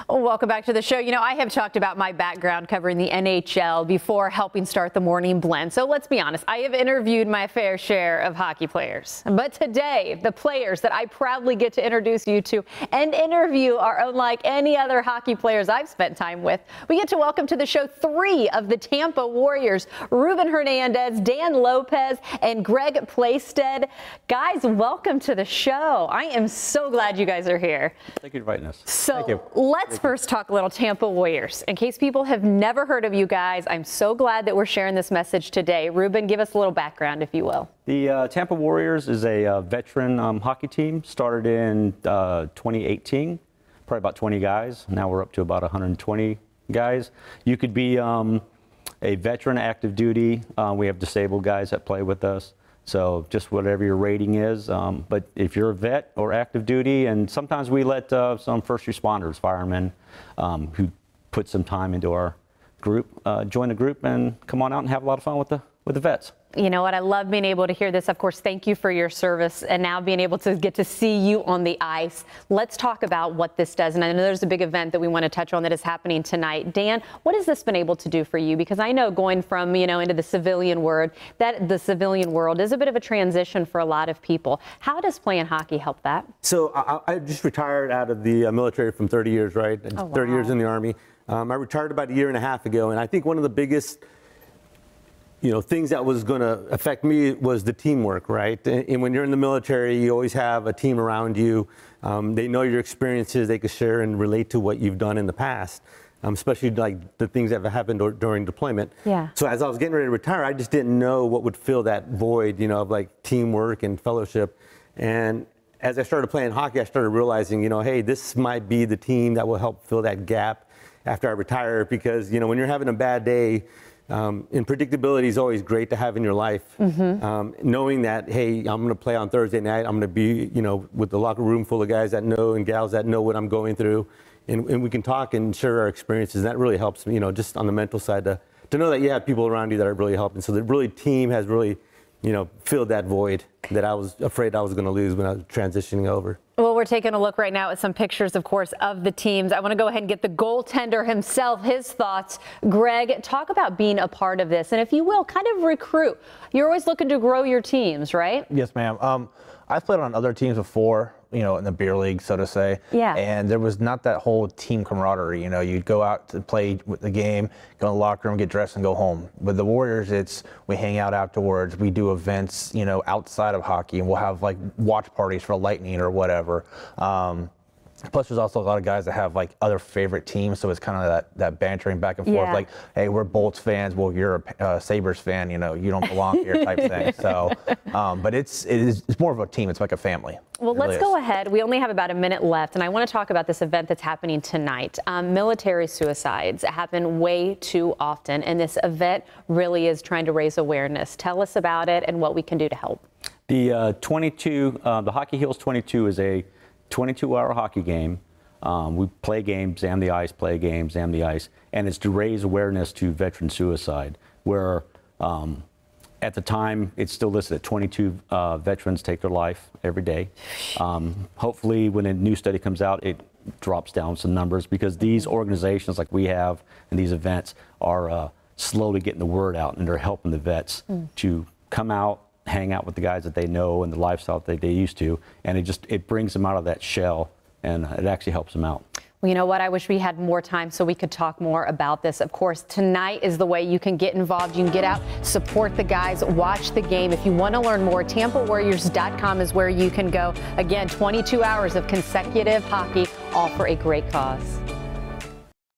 Welcome back to the show. You know, I have talked about my background covering the NHL before helping start the Morning Blend. So let's be honest, I have interviewed my fair share of hockey players. But today, the players that I proudly get to introduce you to and interview are unlike any other hockey players I've spent time with. We get to welcome to the show three of the Tampa Warriors, Ruben Hernandez, Dan Lopez, and Greg Plaisted. Guys, welcome to the show. I am so glad you guys are here. Thank you for inviting us. So let's first talk a little Tampa Warriors. In case people have never heard of you guys, I'm so glad that we're sharing this message today. Ruben, give us a little background, if you will. The Tampa Warriors is a veteran hockey team. Started in 2018, probably about 20 guys. Now we're up to about 120 guys. You could be a veteran active duty. We have disabled guys that play with us. So just whatever your rating is. But if you're a vet or active duty, and sometimes we let some first responders, firemen, who put some time into our group, join the group and come on out and have a lot of fun with the vets. You know what? I love being able to hear this. Of course, thank you for your service and now being able to get to see you on the ice. Let's talk about what this does. And I know there's a big event that we want to touch on that is happening tonight. Dan, what has this been able to do for you? Because I know going from, into the civilian world, that the civilian world is a bit of a transition for a lot of people. How does playing hockey help that? So I just retired out of the military from 30 years, right? Oh, wow. 30 years in the Army. I retired about a year and a half ago. And I think one of the biggest things that was going to affect me was the teamwork, right? And when you're in the military, you always have a team around you. They know your experiences, they can share and relate to what you've done in the past, especially like the things that have happened during deployment. Yeah. So as I was getting ready to retire, I just didn't know what would fill that void, of like teamwork and fellowship. And as I started playing hockey, I started realizing, hey, this might be the team that will help fill that gap after I retire, because, when you're having a bad day, and predictability is always great to have in your life. Knowing that, hey, I'm going to play on Thursday night. I'm going to be, with the locker room full of guys that know and gals that know what I'm going through. And we can talk and share our experiences. And that really helps me, just on the mental side to know that you have people around you that are really helping. So the team has really, filled that void that I was afraid I was going to lose when I was transitioning over. Well, we're taking a look right now at some pictures, of course, of the teams. I want to go ahead and get the goaltender himself, his thoughts. Greg, talk about being a part of this. And if you will, kind of recruit. You're always looking to grow your teams, right? Yes, ma'am. I've played on other teams before, in the beer league, so to say. Yeah. And there was not that whole team camaraderie. You'd go out to play with the game, go in the locker room, get dressed, and go home. With the Warriors, we hang out afterwards. We do events, outside of hockey, and we'll have like watch parties for Lightning or whatever. Plus, there's also a lot of guys that have like other favorite teams, so it's kind of that bantering back and forth. Yeah. Like, hey, we're Bolts fans. Well, you're a Sabres fan. You don't belong here, type thing. So, but it's more of a team. It's like a family. Well, let's go ahead. We only have about a minute left, and I want to talk about this event that's happening tonight. Military suicides happen way too often, and this event really is trying to raise awareness. Tell us about it and what we can do to help. The the Hockey Heals 22 is a 22-hour hockey game. We play games, and the ice, play games, and the ice, and it's to raise awareness to veteran suicide, where at the time it's still listed at 22 veterans take their life every day. Hopefully when a new study comes out, it drops down some numbers, because these organizations like we have and these events are slowly getting the word out, and they're helping the vets to come out, hang out with the guys that they know and the lifestyle that they used to, and it brings them out of that shell, and it actually helps them out. Well, you know what? I wish we had more time so we could talk more about this. Of course, tonight is the way you can get involved. You can get out, support the guys, watch the game. If you want to learn more, TampaWarriors.com is where you can go. Again, 22 hours of consecutive hockey, all for a great cause.